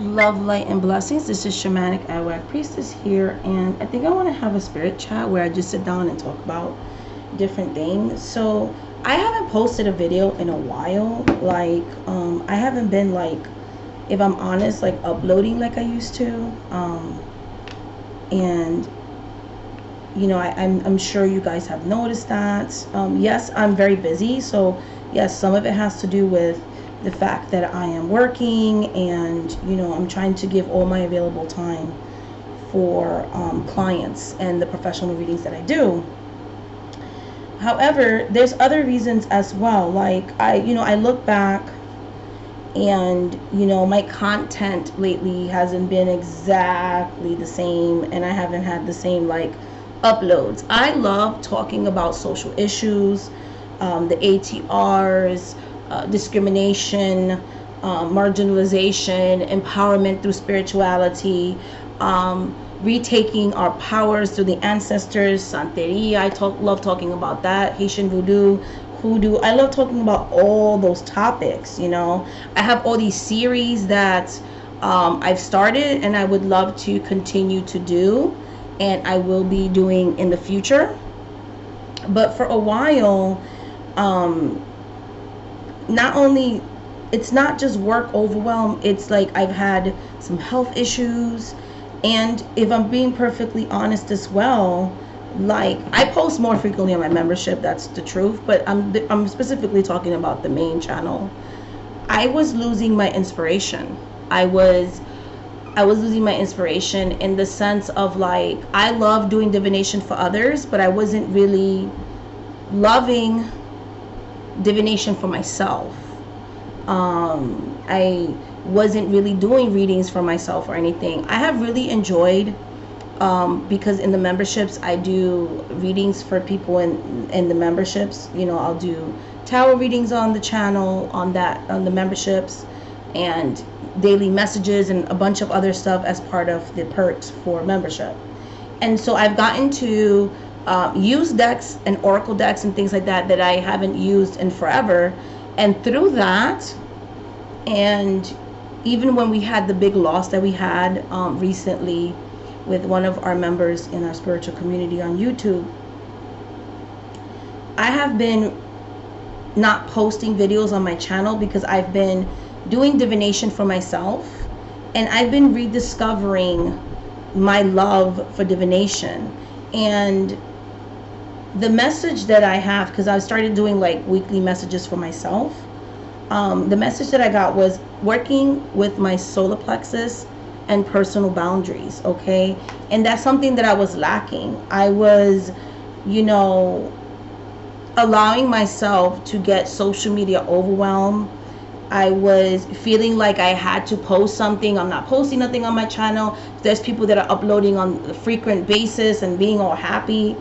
Love, light, and blessings. This is Shamanic Awak Priestess here, and I think I want to have a spirit chat where I just sit down and talk about different things. So I haven't posted a video in a while. I haven't been if I'm honest, uploading like I used to. And I'm sure you guys have noticed that. Yes, I'm very busy, so yes, some of it has to do with the fact that I am working, and I'm trying to give all my available time for clients and the professional readings that I do. However, there's other reasons as well. I look back, and my content lately hasn't been exactly the same, and I haven't had the same uploads. I love talking about social issues, the ATRs, discrimination, marginalization, empowerment through spirituality, retaking our powers through the ancestors, Santeria. Love talking about that. Haitian voodoo, hoodoo. I love talking about all those topics. I have all these series that I've started, and I would love to continue to do, and I will be doing in the future. But for a while, it's not just work overwhelm, it's I've had some health issues, and if I'm being perfectly honest as well, I post more frequently on my membership, that's the truth, but I'm specifically talking about the main channel. I was losing my inspiration. I was losing my inspiration in the sense of I love doing divination for others, but I wasn't really loving divination for myself. I wasn't really doing readings for myself or anything. I have really enjoyed, because in the memberships I do readings for people in the memberships. I'll do tarot readings on the channel, on the memberships, and daily messages and a bunch of other stuff as part of the perks for membership. And so I've gotten to use decks and oracle decks and things like that I haven't used in forever. And through that, and even when we had the big loss that we had recently with one of our members in our spiritual community on YouTube, I have been not posting videos on my channel because I've been doing divination for myself, and I've been rediscovering my love for divination. And the message that I have, because I started doing weekly messages for myself, the message that I got was working with my solar plexus and personal boundaries, okay? And that's something that I was lacking. I was, allowing myself to get social media overwhelmed. I was feeling like I had to post something. I'm not posting nothing on my channel. There's people that are uploading on a frequent basis and being all happy,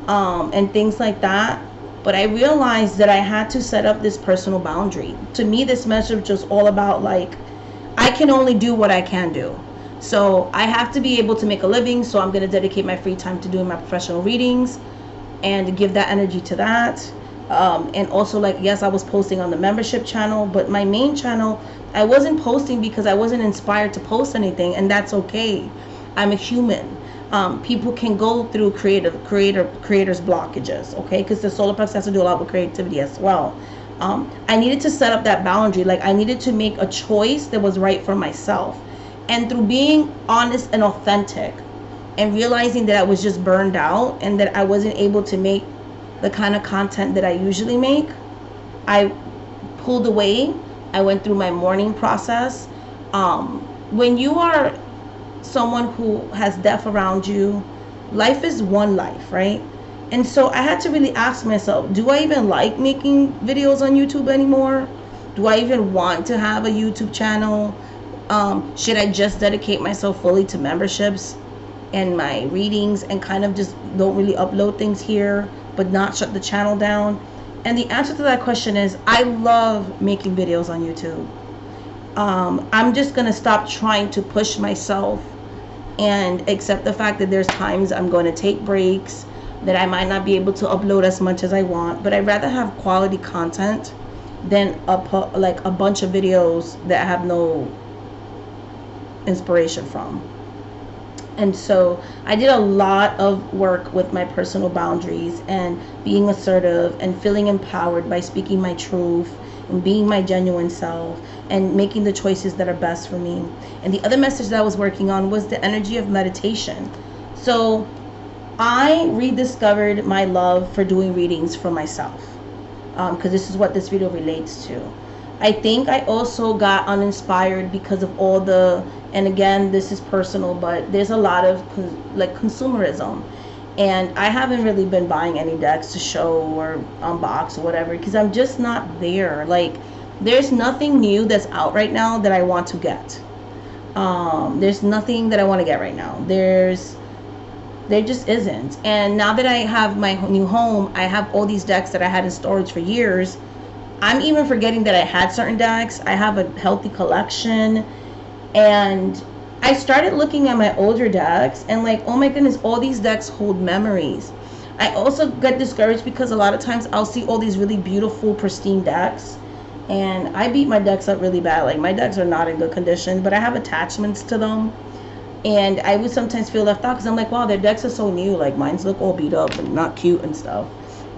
and things like that. But I realized that I had to set up this personal boundary. To me, this message was all about I can only do what I can do. So I have to be able to make a living. So I'm going to dedicate my free time to doing my professional readings and give that energy to that. And also yes, I was posting on the membership channel, but my main channel, I wasn't posting because I wasn't inspired to post anything, and that's okay. I'm a human. People can go through creators blockages, okay? Because the solar plexus has to do a lot with creativity as well. I needed to set up that boundary. I needed to make a choice that was right for myself. And through being honest and authentic, and realizing that I was just burned out and that I wasn't able to make the kind of content that I usually make, I pulled away. I went through my mourning process. When you are someone who has death around you, life is one life, right? And so I had to really ask myself, do I even like making videos on YouTube anymore? Do I even want to have a YouTube channel? Should I just dedicate myself fully to memberships and my readings and kind of just don't really upload things here, but not shut the channel down? And the answer to that question is, I love making videos on YouTube. I'm just gonna stop trying to push myself and accept the fact that there's times I'm going to take breaks, that I might not be able to upload as much as I want, but I'd rather have quality content than a bunch of videos that have no inspiration from. And so I did a lot of work with my personal boundaries and being assertive and feeling empowered by speaking my truth and being my genuine self and making the choices that are best for me. And the other message that I was working on was the energy of meditation. So I rediscovered my love for doing readings for myself, because this is what this video relates to. I think I also got uninspired because of all the, and again, this is personal, but there's a lot of like consumerism. And I haven't really been buying any decks to show or unbox or whatever, because I'm just not there. Like, there's nothing new that's out right now that I want to get. There's nothing that I want to get right now. There just isn't. And now that I have my new home, I have all these decks that I had in storage for years. I'm even forgetting that I had certain decks. I have a healthy collection. And I started looking at my older decks and like, oh my goodness, all these decks hold memories. I also get discouraged because a lot of times I'll see all these really beautiful, pristine decks. And I beat my decks up really bad. Like, my decks are not in good condition, but I have attachments to them. And I would sometimes feel left out because I'm like, wow, their decks are so new. Like, mine's look all beat up and not cute and stuff.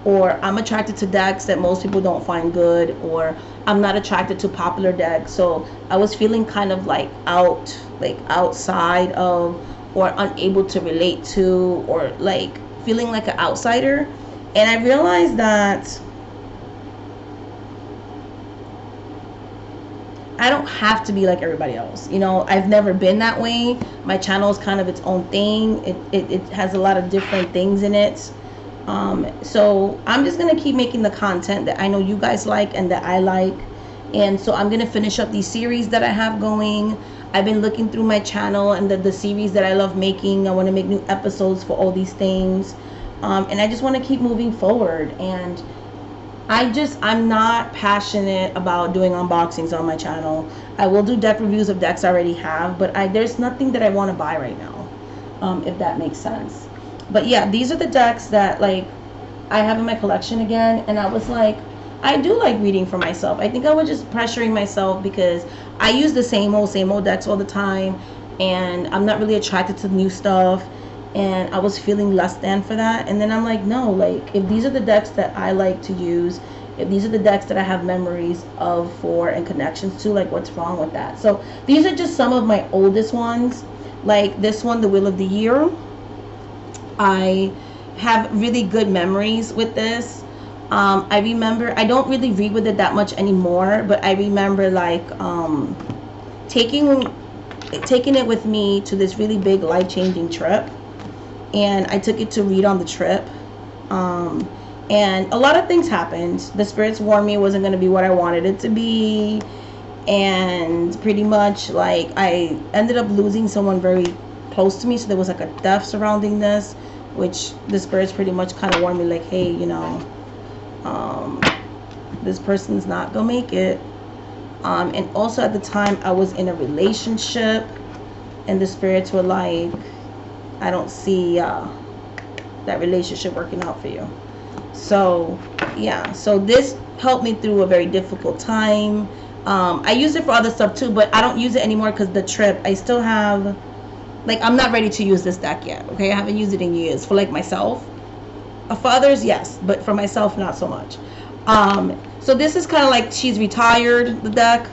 Or I'm attracted to decks that most people don't find good, or I'm not attracted to popular decks. So I was feeling kind of like outside of, or unable to relate to, or like feeling like an outsider. And I realized that I don't have to be like everybody else. You know, I've never been that way. My channel is kind of its own thing. It has a lot of different things in it. So I'm just going to keep making the content that I know you guys like and that I like. And so I'm going to finish up these series that I have going. I've been looking through my channel and the series that I love making. I want to make new episodes for all these things. And I just want to keep moving forward. And I'm not passionate about doing unboxings on my channel. I will do deck reviews of decks I already have, but there's nothing that I want to buy right now, if that makes sense. But yeah, these are the decks that like I have in my collection again. And I was like, I do like reading for myself. I think I was just pressuring myself because I use the same old decks all the time, and I'm not really attracted to new stuff. And I was feeling less than for that. And then I'm like, no, like, if these are the decks that I like to use, if these are the decks that I have memories of, for, and connections to, like, what's wrong with that? So these are just some of my oldest ones. Like this one, the Wheel of the Year. I have really good memories with this. I remember, I don't really read with it that much anymore, but I remember like taking it with me to this really big life-changing trip. And I took it to read on the trip. And a lot of things happened. The spirits warned me it wasn't going to be what I wanted it to be. And pretty much like I ended up losing someone very close to me. So there was like a death surrounding this, which the spirits pretty much kind of warned me like, hey, you know, this person's not going to make it. And also at the time I was in a relationship, and the spirits were like, I don't see that relationship working out for you. So yeah, so this helped me through a very difficult time. I use it for other stuff too, but I don't use it anymore because the trip, I still have, like, I'm not ready to use this deck yet. Okay, I haven't used it in years for like myself. For others, yes, but for myself, not so much. So this is kind of like, she's retired, the deck,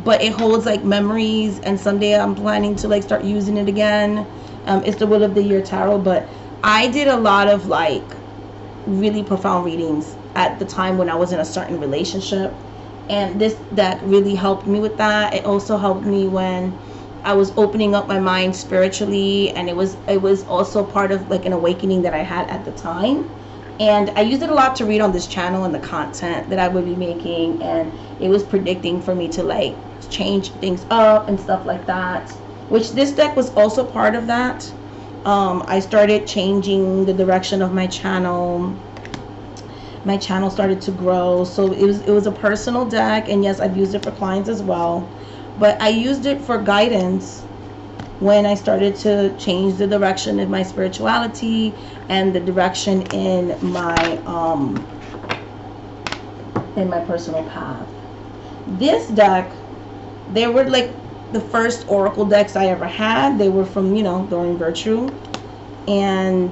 but it holds like memories, and someday I'm planning to like start using it again. It's the Wheel of the Year Tarot, but I did a lot of like really profound readings at the time when I was in a certain relationship, and this deck really helped me with that. It also helped me when I was opening up my mind spiritually, and it was also part of like an awakening that I had at the time. And I used it a lot to read on this channel and the content that I would be making, and it was predicting for me to like change things up and stuff like that, which this deck was also part of that. I started changing the direction of my channel. My channel started to grow, so it was a personal deck, and yes, I've used it for clients as well, but I used it for guidance when I started to change the direction of my spirituality and the direction in my personal path. This deck, there were like the first oracle decks I ever had. They were from, you know, Doreen Virtue. And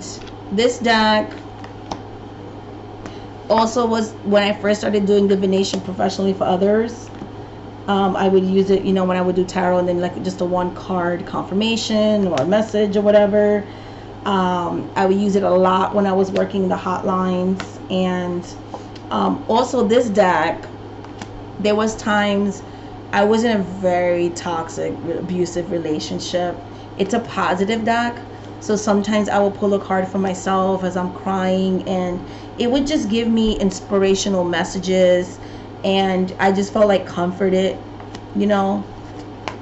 this deck also was when I first started doing divination professionally for others. I would use it, you know, when I would do tarot, and then like just a one card confirmation or a message or whatever. I would use it a lot when I was working the hotlines. And also this deck, there was times I was in a very toxic, abusive relationship. It's a positive deck, so sometimes I will pull a card for myself as I'm crying, and it would just give me inspirational messages, and I just felt like comforted, you know,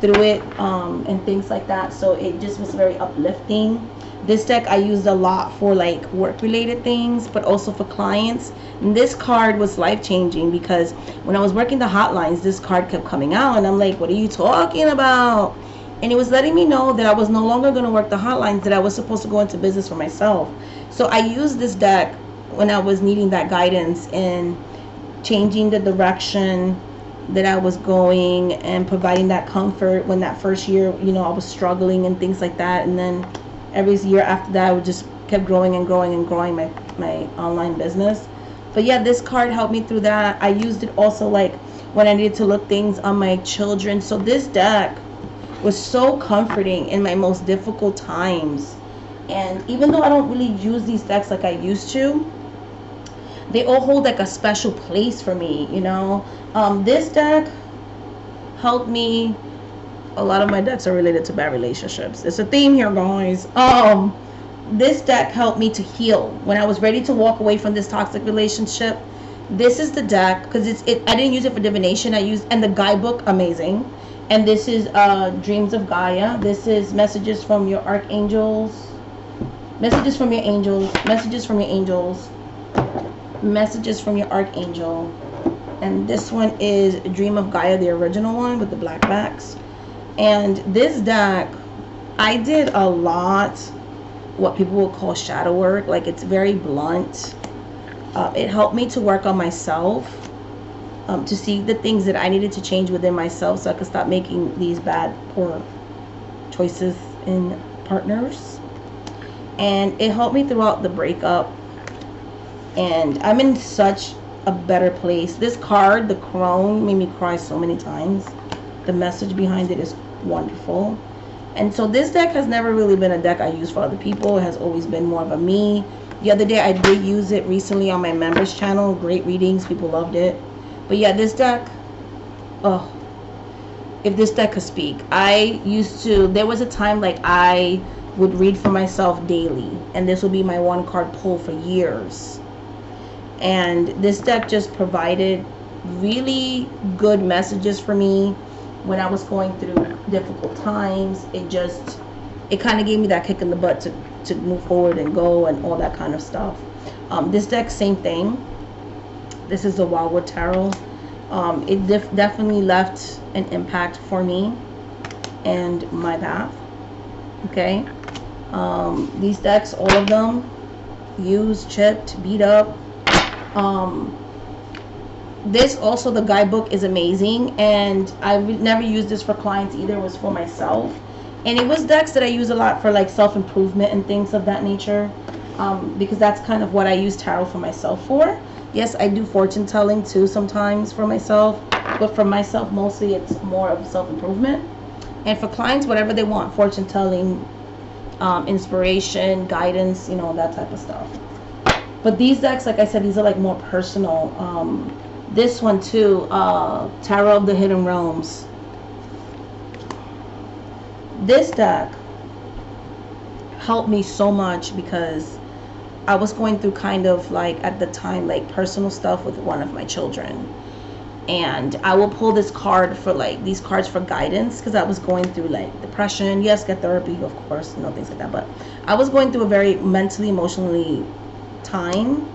through it, and things like that. So it just was very uplifting. This deck I used a lot for like work related things, but also for clients. And this card was life changing because when I was working the hotlines, this card kept coming out, and I'm like, what are you talking about? And it was letting me know that I was no longer going to work the hotlines, that I was supposed to go into business for myself. So I used this deck when I was needing that guidance and changing the direction that I was going, and providing that comfort when that first year, you know, I was struggling and things like that. And then every year after that, I would just kept growing and growing and growing my online business. But yeah, this card helped me through that. I used it also like when I needed to look things on my children. So this deck was so comforting in my most difficult times. And even though I don't really use these decks like I used to, they all hold like a special place for me, you know. This deck helped me. A lot of my decks are related to bad relationships. It's a theme here, guys. This deck helped me to heal when I was ready to walk away from this toxic relationship. This is the deck, because I didn't use it for divination. I used, and the guidebook, amazing. And this is Dreams of Gaia. This is messages from your archangels, messages from your angels, messages from your angels, messages from your archangel. And this one is Dream of Gaia, the original one with the black backs. And this deck, I did a lot what people would call shadow work. Like, it's very blunt. It helped me to work on myself, to see the things that I needed to change within myself, so I could stop making these bad, poor choices in partners. And it helped me throughout the breakup, and I'm in such a better place. This card, the crone, made me cry so many times. The message behind it is wonderful. And so this deck has never really been a deck I use for other people. It has always been more of a me. The other day I did use it recently on my members channel. Great readings, people loved it. But yeah, this deck, oh, if this deck could speak. There was a time like I would read for myself daily, and this would be my one card pull for years. And this deck just provided really good messages for me when I was going through difficult times. It kind of gave me that kick in the butt to move forward and go and all that kind of stuff. This deck, same thing. This is the Wildwood Tarot. It definitely left an impact for me and my path. Okay. These decks, all of them, used, chipped, beat up. This also, the guidebook is amazing, and I never used this for clients either. It was for myself, and it was decks that I use a lot for like self-improvement and things of that nature, because that's kind of what I use tarot for myself for. Yes, I do fortune telling too sometimes for myself, but for myself mostly it's more of self-improvement. And for clients, whatever they want, fortune telling, inspiration, guidance, you know, that type of stuff. But these decks, like I said, these are like more personal. This one too, Tarot of the Hidden Realms. This deck helped me so much because I was going through kind of like, at the time, like personal stuff with one of my children. And I will pull this card for like, these cards for guidance, because I was going through like depression. Yes, get therapy, of course, you know, things like that. But I was going through a very mentally, emotionally time,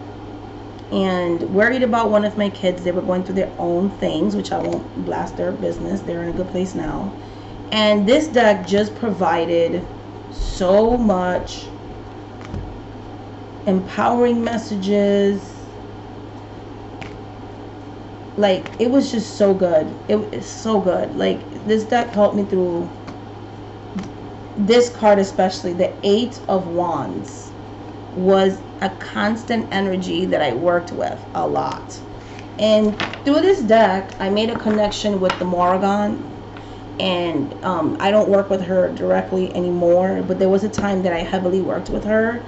and worried about one of my kids. They were going through their own things, which I won't blast their business. They're in a good place now. And this deck just provided so much empowering messages, Like, it was just so good. It's so good. Like, this deck helped me through this card, especially the 8 of Wands was a constant energy that I worked with a lot. And through this deck, I made a connection with the Morrigan. And I don't work with her directly anymore, but there was a time that I heavily worked with her.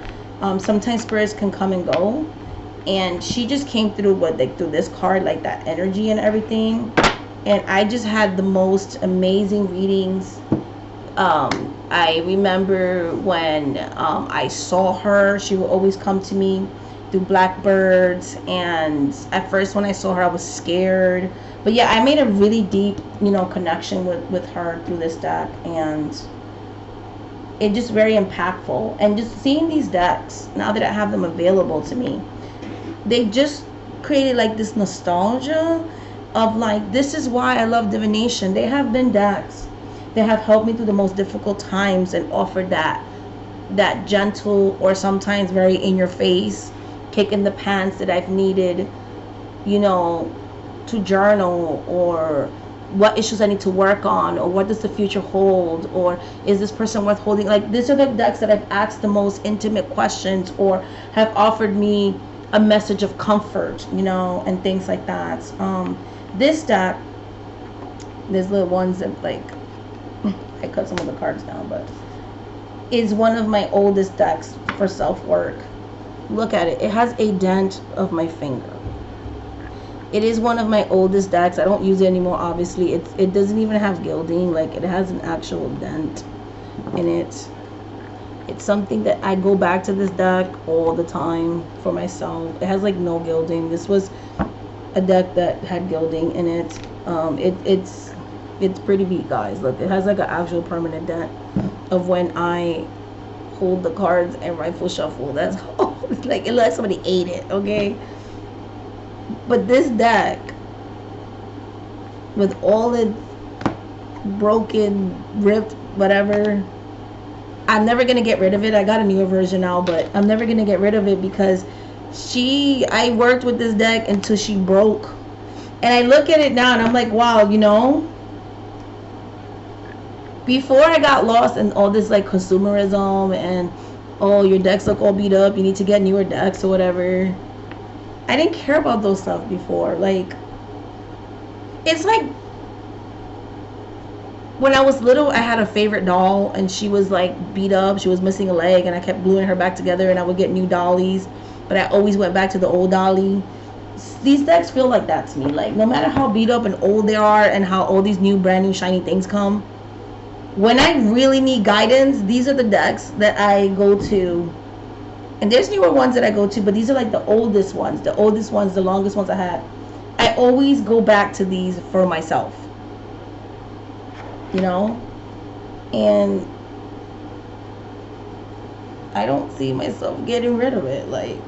Sometimes spirits can come and go, and she just came through with, like, through this card, like that energy and everything. And I just had the most amazing readings. I remember when I saw her, she would always come to me through Blackbirds, and at first when I saw her I was scared, but yeah, I made a really deep, you know, connection with her through this deck, and it just very impactful. And just seeing these decks now that I have them available to me, they just created like this nostalgia of like, this is why I love divination. They have been decks that have helped me through the most difficult times and offered that gentle, or sometimes very in your face kick in the pants that I've needed, you know, to journal, or what issues I need to work on, or what does the future hold, or is this person worth holding. Like, these are the decks that I've asked the most intimate questions, or have offered me a message of comfort, you know, and things like that. This deck, there's little ones that, like, I cut some of the cards down, but is one of my oldest decks for self-work. Look at it. It has a dent of my finger. It is one of my oldest decks. I don't use it anymore, obviously. It doesn't even have gilding. Like, it has an actual dent in it. It's something that I go back to this deck all the time for myself. It has like no gilding. This was a deck that had gilding in it. It's pretty beat, guys. Look, it has like an actual permanent dent of when I hold the cards and rifle shuffle. That's it's like, it looks like somebody ate it, okay? But this deck, with all its broken, ripped, whatever, I'm never gonna get rid of it. I got a newer version now, but I'm never gonna get rid of it because I worked with this deck until she broke. And I look at it now and I'm like, wow, you know, before I got lost in all this like consumerism and, oh, your decks look all beat up, you need to get newer decks or whatever, I didn't care about those stuff before. Like, it's like when I was little, I had a favorite doll and she was like beat up, she was missing a leg, and I kept gluing her back together, and I would get new dollies, but I always went back to the old dolly. These decks feel like that to me. Like, no matter how beat up and old they are and how all these new brand new shiny things come, when I really need guidance, these are the decks that I go to. And there's newer ones that I go to, but these are like the oldest ones, the longest ones I had. I always go back to these for myself, you know? And I don't see myself getting rid of it. Like,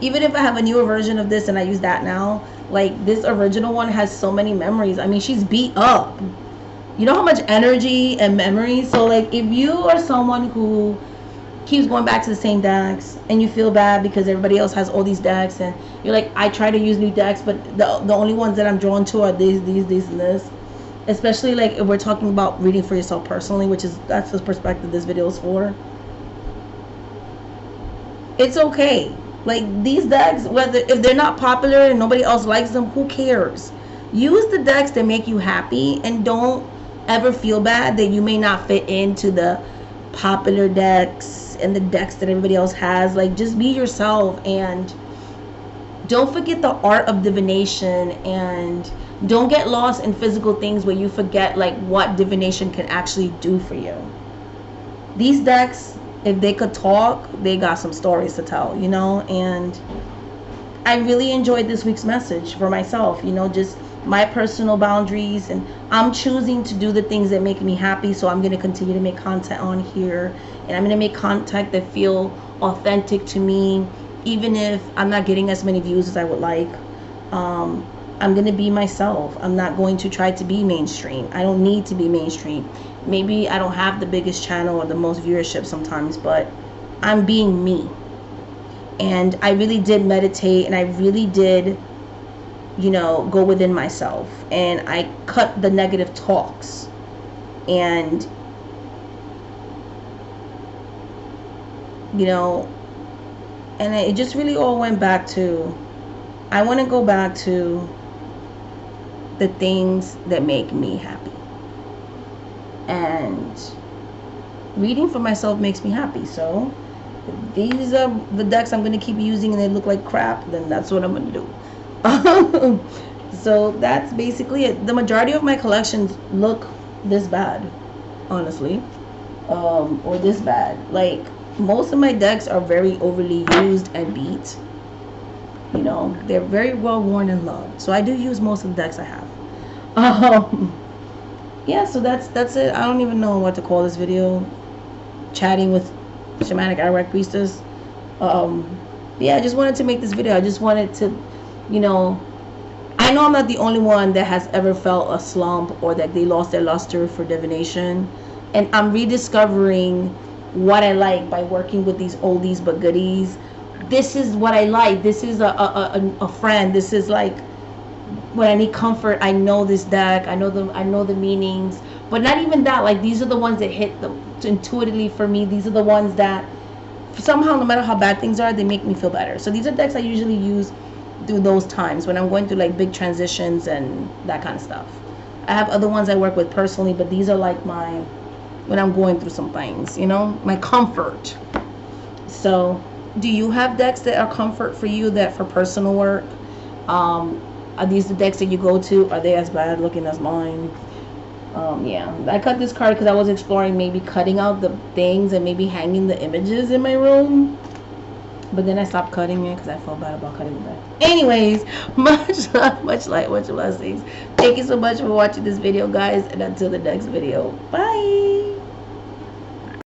even if I have a newer version of this and I use that now, like, this original one has so many memories. I mean, she's beat up. You know how much energy and memories? So, like, if you are someone who keeps going back to the same decks and you feel bad because everybody else has all these decks, and you're like, I try to use new decks, but the only ones that I'm drawn to are these, and this. Especially, like, if we're talking about reading for yourself personally, that's the perspective this video is for. It's okay. Like, these decks, if they're not popular and nobody else likes them, who cares? Use the decks that make you happy, and don't ever feel bad that you may not fit into the popular decks and the decks that everybody else has. Like, just be yourself, and don't forget the art of divination, and don't get lost in physical things where you forget like what divination can actually do for you. These decks, if they could talk, they got some stories to tell, you know? And I really enjoyed this week's message for myself, you know, just my personal boundaries, and I'm choosing to do the things that make me happy. So I'm going to continue to make content on here, and I'm going to make content that feel authentic to me, even if I'm not getting as many views as I would like. I'm going to be myself. I'm not going to try to be mainstream. I don't need to be mainstream. Maybe I don't have the biggest channel or the most viewership sometimes, but I'm being me. And I really did meditate, and I really did go within myself, and I cut the negative talks. And and it just really all went back to, I want to go back to the things that make me happy. And reading for myself makes me happy. So these are the decks I'm going to keep using, and they look like crap, then that's what I'm going to do. So that's basically it. The majority of my collections look this bad, honestly, or this bad. Like, most of my decks are very overly used and beat. They're very well worn and loved. So I do use most of the decks I have. Yeah, so that's it. I don't even know what to call this video. Chatting with Shamanic Arawak Priestess. Yeah, I just wanted to make this video. I just wanted to, I know I'm not the only one that has ever felt a slump or that they lost their luster for divination. And I'm rediscovering what I like by working with these oldies but goodies. This is what I like. This is a friend. This is like when I need comfort. I know this deck. I know the meanings. But not even that. Like, these are the ones that hit intuitively for me. These are the ones that somehow, no matter how bad things are, they make me feel better. So these are decks I usually use through those times when I'm going through like big transitions and that kind of stuff. I have other ones I work with personally, but these are like when I'm going through some things, my comfort. So do you have decks that are comfort for you, that for personal work? Are these the decks that you go to? Are they as bad looking as mine? Yeah, I cut this card because I was exploring maybe cutting out the things and maybe hanging the images in my room. But then I stopped cutting it because I felt bad about cutting it back. Anyways, much love, much light, much blessings. Thank you so much for watching this video, guys. And until the next video, bye.